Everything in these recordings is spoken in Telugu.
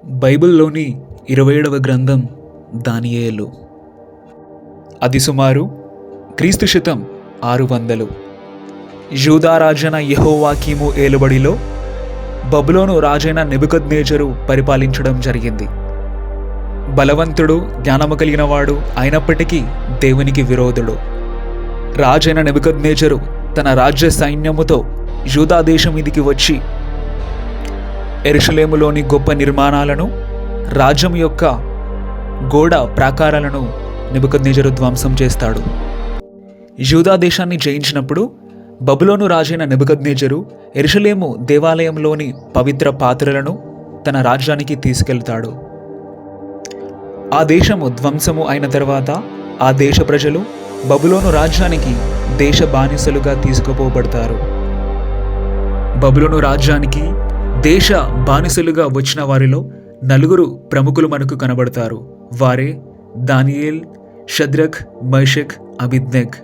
బైబిల్లోని 27వ గ్రంథం దానియేలు. అది సుమారు క్రీస్తు శకం 600. యూదా రాజైన యెహోవాకీము ఏలుబడిలో బబులోను రాజైన నెబుకద్నెజరు పరిపాలించడం జరిగింది. బలవంతుడు, జ్ఞానము కలిగినవాడు అయినప్పటికీ దేవునికి విరోధుడు. రాజైన నెబుకద్నెజరు తన రాజ్య సైన్యముతో యూదా దేశం మీదికి వచ్చి యెరూషలేములోని గొప్ప నిర్మాణాలను, రాజ్యం యొక్క గోడ ప్రాకారాలను నెబుకద్నెజరు ధ్వంసం చేస్తాడు. యూదా దేశాన్ని జయించినప్పుడు బబులోను రాజైన నెబుకద్నెజరు యెరూషలేము దేవాలయంలోని పవిత్ర పాత్రలను తన రాజ్యానికి తీసుకెళ్తాడు. ఆ దేశము ధ్వంసము అయిన తర్వాత ఆ దేశ ప్రజలు బబులోను రాజ్యానికి దేశ బానిసలుగా తీసుకుపోబడతారు. బబులోను రాజ్యానికి దేశ బానిసలుగా వచ్చిన వారిలో 4 ప్రముఖులు మనకు కనబడతారు. వారే దానియేల్, షద్రక్, మేషక్, అబేద్నెగో.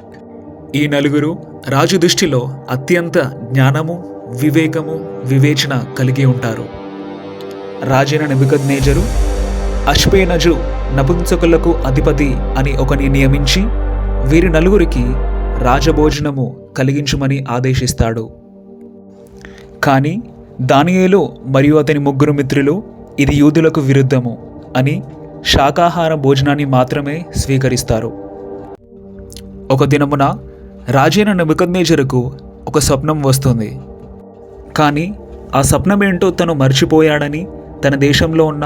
ఈ 4 రాజు దృష్టిలో అత్యంత జ్ఞానము, వివేకము, వివేచన కలిగి ఉంటారు. రాజైన నెబుకద్నెజరు అష్పెనజు నపుంసకులకు అధిపతి అని ఒకని నియమించి వీరి 4కి రాజభోజనము కలిగించుమని ఆదేశిస్తాడు. కానీ దానియేలు మరియు అతని 3 మిత్రులు ఇది యూదులకు విరుద్ధము అని శాకాహార భోజనాన్ని మాత్రమే స్వీకరిస్తారు. ఒక దినమున రాజైన నెబుకద్నెజరుకు ఒక స్వప్నం వస్తుంది. కానీ ఆ స్వప్నమేంటో తను మర్చిపోయాడని తన దేశంలో ఉన్న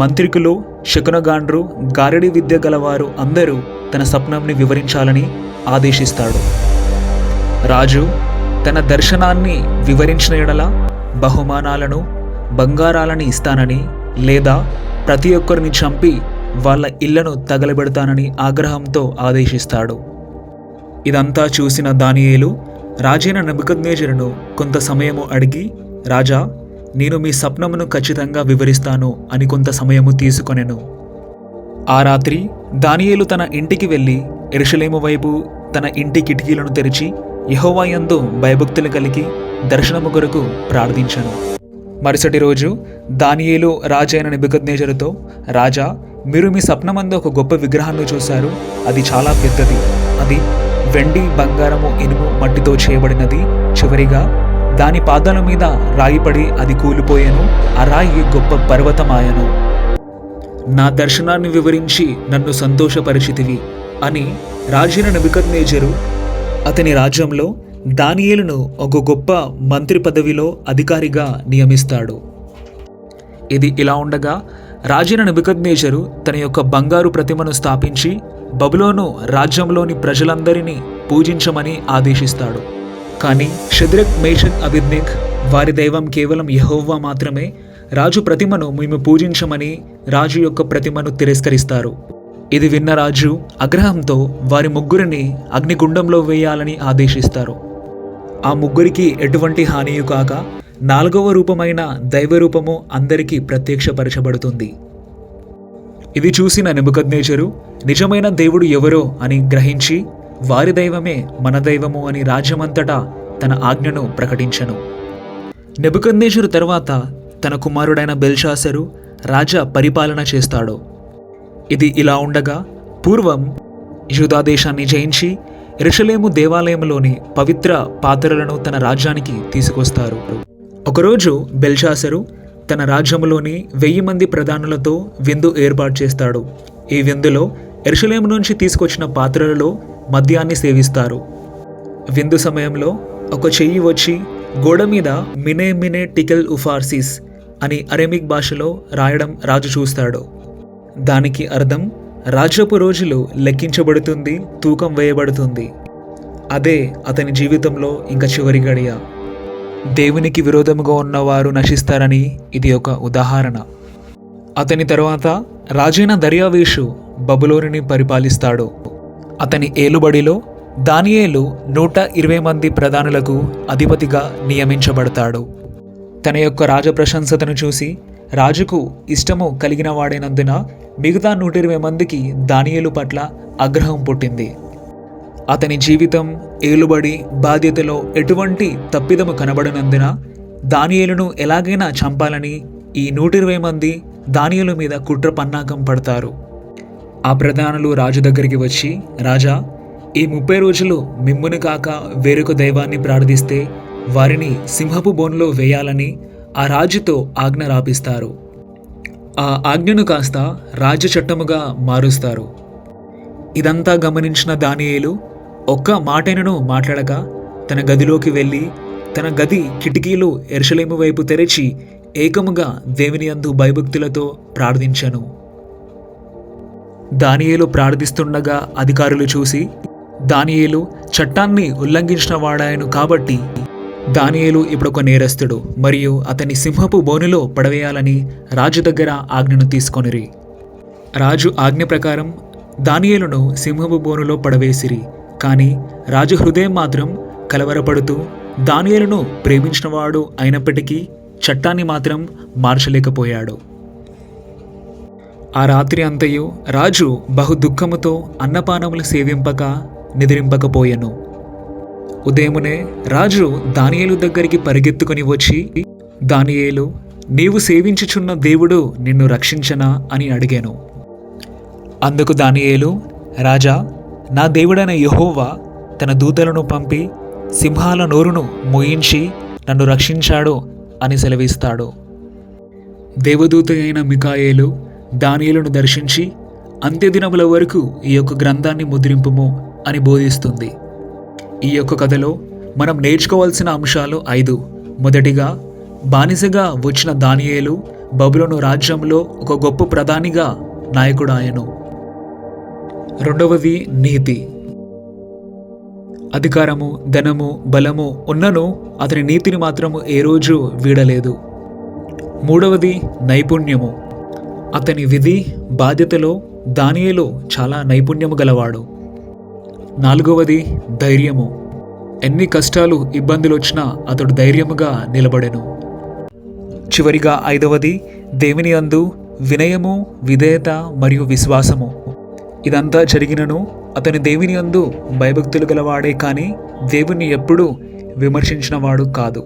మంత్రికులు, శకునగాండ్రు, గారడి విద్య గలవారు అందరూ తన స్వప్నంని వివరించాలని ఆదేశిస్తాడు. రాజు తన దర్శనాన్ని వివరించిన ఎడల బహుమానాలను, బంగారాలని ఇస్తానని, లేదా ప్రతి ఒక్కరిని చంపి వాళ్ళ ఇళ్లను తగలబెడతానని ఆగ్రహంతో ఆదేశిస్తాడు. ఇదంతా చూసిన దానియేలు రాజైన నెబుకద్నెజరును కొంత సమయము అడిగి, రాజా, నేను మీ స్వప్నమును ఖచ్చితంగా వివరిస్తాను అని కొంత సమయము తీసుకొనెను. ఆ రాత్రి దానియేలు తన ఇంటికి వెళ్ళి యెరూషలేము వైపు తన ఇంటి కిటికీలను తెరిచి యెహోవా యందు భయభక్తులు కలిగి దర్శనము కొరకు ప్రార్థించను. మరుసటి రోజు దానియేలు రాజైన నెబుకద్నెజరుతో, రాజా, మీరు మీ స్వప్నమందు ఒక గొప్ప విగ్రహాన్ని చూశారు. అది చాలా పెద్దది. అది వెండి, బంగారము, ఇనుము, మట్టితో చేయబడినది. చివరిగా దాని పాదాల మీద రాయిపడి అది కూలిపోయాను. ఆ రాయి గొప్ప పర్వతమాయను. నా దర్శనాన్ని వివరించి నన్ను సంతోషపరిచితివి అని రాజైన నెబుకద్నెజరు అతని రాజ్యంలో దానియేలును ఒక గొప్ప మంత్రి పదవిలో అధికారిగా నియమిస్తాడు. ఇది ఇలా ఉండగా రాజైన నెబుకద్నెజరు తన యొక్క బంగారు ప్రతిమను స్థాపించి బబులోను రాజ్యంలోని ప్రజలందరినీ పూజించమని ఆదేశిస్తాడు. కానీ షద్రక్, మేషక్, అబేద్నెగో వారి దైవం కేవలం యెహోవా మాత్రమే. రాజు ప్రతిమను మేము పూజించమని రాజు యొక్క ప్రతిమను తిరస్కరిస్తారు. ఇది విన్న రాజు ఆగ్రహంతో వారి 3 అగ్నిగుండంలో వేయాలని ఆదేశిస్తారు. ఆ 3 ఎటువంటి హానియు కాక 4వ రూపమైన దైవరూపము అందరికీ ప్రత్యక్షపరచబడుతుంది. ఇది చూసిన నెబుకద్నెజరు నిజమైన దేవుడు ఎవరో అని గ్రహించి వారి దైవమే మన దైవము అని రాజ్యమంతటా తన ఆజ్ఞను ప్రకటించెను. నెబుకద్నెజరు తర్వాత తన కుమారుడైన బెల్షాసరు రాజా పరిపాలన చేస్తాడు. ఇది ఇలా ఉండగా పూర్వం యూదా దేశాన్ని జయించి యెరూషలేము దేవాలయంలోని పవిత్ర పాత్రలను తన రాజ్యానికి తీసుకొస్తారు. ఒకరోజు బెల్షాసరు తన రాజ్యములోని 1000 మంది ప్రధానులతో విందు ఏర్పాటు చేస్తాడు. ఈ విందులో యెరూషలేము నుంచి తీసుకొచ్చిన పాత్రలలో మద్యాన్ని సేవిస్తారు. విందు సమయంలో ఒక చెయ్యి వచ్చి గోడ మీద మినే మినే టికెల్ ఉఫార్సిస్ అని అరేమిక్ భాషలో రాయడం రాజు చూస్తాడు. దానికి అర్థం రాజ్యపు రోజులు లెక్కించబడుతుంది, తూకం వేయబడుతుంది. అదే అతని జీవితంలో ఇంకా చివరి గడియ. దేవునికి విరోధముగా ఉన్నవారు నశిస్తారని ఇది ఒక ఉదాహరణ. అతని తరువాత రాజైన దర్యావేషు బబులోనుని పరిపాలిస్తాడు. అతని ఏలుబడిలో దానియేలు 120 మంది ప్రధానులకు అధిపతిగా నియమించబడతాడు. తన యొక్క రాజప్రశంసతను చూసి రాజుకు ఇష్టము కలిగిన వాడైనందున మిగతా 120 మందికి దానియేలు పట్ల ఆగ్రహం పుట్టింది. అతని జీవితం, ఏలుబడి, బాధ్యతలో ఎటువంటి తప్పిదము కనబడనందున దానియేలును ఎలాగైనా చంపాలని ఈ 120 మంది దానియేలు మీద కుట్ర పన్నాగం పడతారు. ఆ ప్రధానులు రాజు దగ్గరికి వచ్చి, రాజా, ఈ 30 రోజులు మిమ్మును కాక వేరొక దైవాన్ని ప్రార్థిస్తే వారిని సింహపు బోనులో వేయాలని ఆ రాజుతో ఆజ్ఞ రాపిస్తారు. ఆ ఆజ్ఞను కాస్త రాజ్య చట్టముగా మారుస్తారు. ఇదంతా గమనించిన దానియేలు ఒక్క మాటైనను మాట్లాడక తన గదిలోకి వెళ్ళి తన గది కిటికీలు యెరూషలేము వైపు తెరిచి ఏకముగా దేవుని యందు భయభక్తులతో ప్రార్థించెను. దానియేలు ప్రార్థిస్తుండగా అధికారులు చూసి, దానియేలు చట్టాన్ని ఉల్లంఘించిన వాడాయను కాబట్టి దానియేలు ఇప్పుడొక నేరస్తుడు మరియు అతన్ని సింహపు బోనులో పడవేయాలని రాజు దగ్గర ఆజ్ఞను తీసుకొనిరి. రాజు ఆజ్ఞ ప్రకారం దానియేలును సింహపు బోనులో పడవేసిరి. కానీ రాజు హృదయం మాత్రం కలవరపడుతూ దానియేలును ప్రేమించినవాడు అయినప్పటికీ చట్టాన్ని మాత్రం మార్చలేకపోయాడు. ఆ రాత్రి అంతయు రాజు బహు దుఃఖముతో అన్నపానములు సేవింపక నిద్రింపకపోయెను. ఉదయమునే రాజు దానియేలు దగ్గరికి పరిగెత్తుకుని వచ్చి, దానియేలు, నీవు సేవించుచున్న దేవుడు నిన్ను రక్షించనా అని అడిగాను. అందుకు దానియేలు, రాజా, నా దేవుడైన యెహోవా తన దూతలను పంపి సింహాల నోరును మోయించి నన్ను రక్షించాడు అని సెలవిస్తాడు. దేవదూత అయిన మికాయేలు దానియేలును దర్శించి అంత్యదినముల వరకు ఈ యొక్క గ్రంథాన్ని ముద్రింపుము అని బోధిస్తుంది. ఈ యొక్క కథలో మనం నేర్చుకోవాల్సిన అంశాలు 5. మొదటిగా, బానిసగా వచ్చిన దానియేలు బబులోను రాజ్యంలో ఒక గొప్ప ప్రధానిగా నాయకుడాయను. రెండవది, నీతి. అధికారము, ధనము, బలము ఉన్నను అతని నీతిని మాత్రము ఏ రోజు వీడలేదు. మూడవది, నైపుణ్యము. అతని విధి బాధ్యతలో దానియేలు చాలా నైపుణ్యము గలవాడు. నాలుగవది, ధైర్యము. ఎన్ని కష్టాలు ఇబ్బందులు వచ్చినా అతడు ధైర్యముగా నిలబడెను. చివరిగా 5వది, దేవుని యందు వినయము, విధేయత మరియు విశ్వాసము. ఇదంతా జరిగినను అతని దేవుని యందు భయభక్తులు గలవాడే కానీ దేవుణ్ణి ఎప్పుడూ విమర్శించినవాడు కాదు.